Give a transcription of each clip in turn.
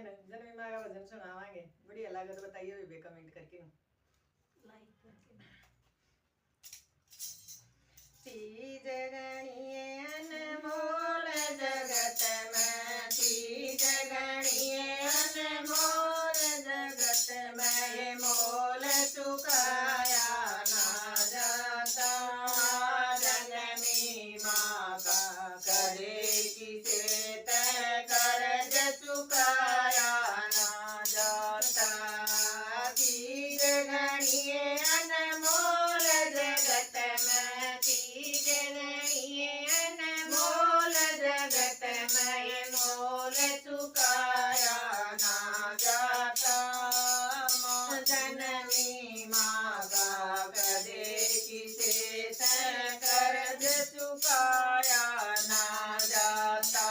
बहन जन्मी माँ का भजन सुनावांगे। बढ़िया लगा तो बताइए भी कमेंट करके लाइक करके। तीज गणिये अनमोल जगत में, तीज गणिये अनमोल जगत में, मोल चुकाया ना जाता। जन्मी माँ का करे किसे तय कर्ज चुकाया ना जाता। तीज गणिये अनमोल जगत में, तीज गणिये अनमोल जगत में, मोल चुकाया ना जाता। जन्मी माँ का कदे किसे तय कर्ज चुकाया ना जाता।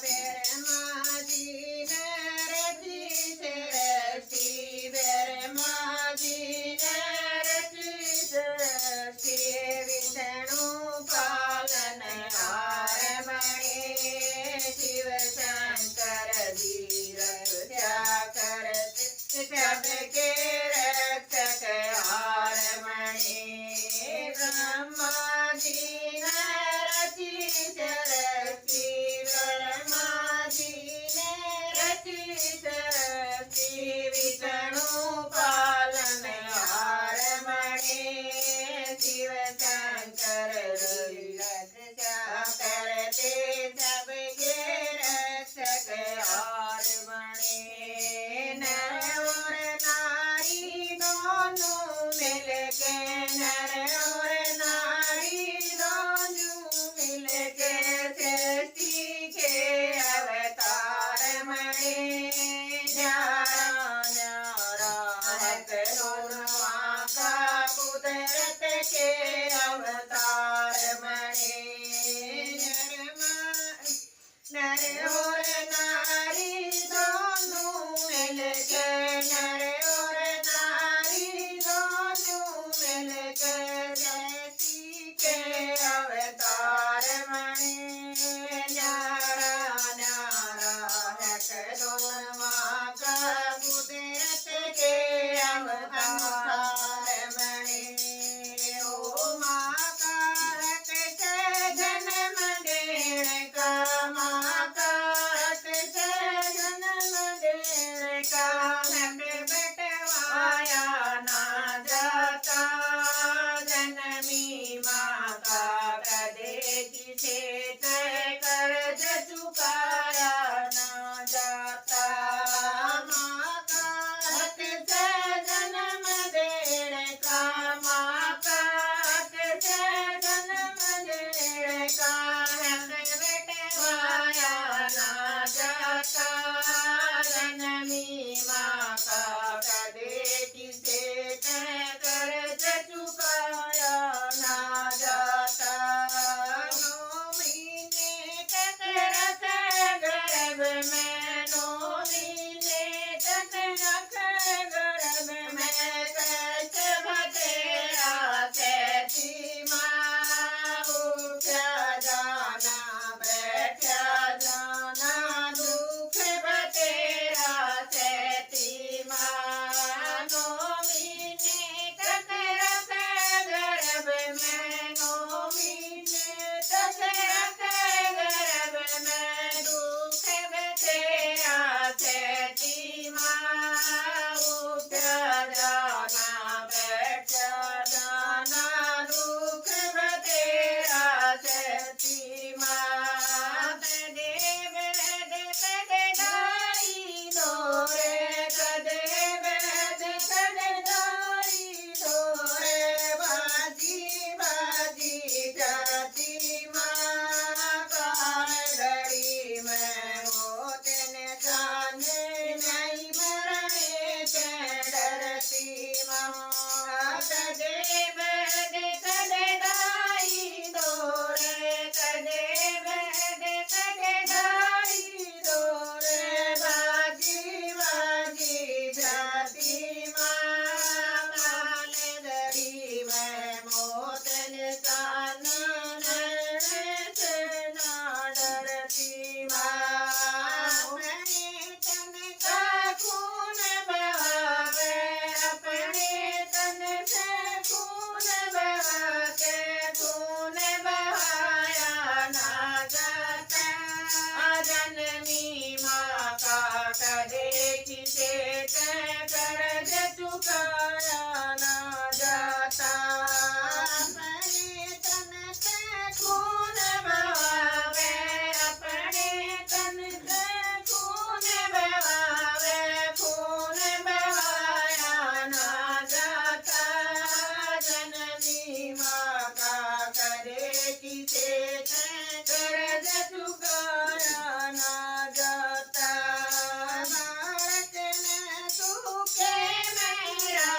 मेरे माँ जी ने रची से रची, मेरे माँ जी ने रची से रची, विष्णु पालन हार मणि, शिव शंकर जी रक्षा करते सबके रक्षक हार मणि। ब्रह्मा जी ने रची से रची, ब्रह्मा जी ने रची से रची, विष्णु पालन हार मणि, शिव शंकर रक्षा करते सबके रक्षक हार मणि। नर और नारी दोनों मिलके, नर और नारी दोनों मिलके, सृष्टि के अवतार मणि। न्यारा न्यारा है करुणा का कुदरत के अवतार मणि। नर और नारी दोनों मिलके, नर और नारी दोनों मिलके, सृष्टि के अवतार मणि। न्यारा न्यारा है करुणा का कुदरत के अवतार मणि। ओ माँ का हक से जन्म देने का, माँ का हक चुकाया ना जाता। अपने तन से खून बहावे, अपने तन से खून बहावे, खून बहाया ना जाता। जननी माँ का करे किसे कर्ज चुकाया ना जाता। भारत ने सूखे में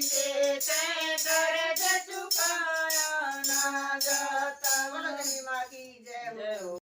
से तय कर्ज चुकाया ना जाता। बोलो देवी माँ की जय हो। जय हो।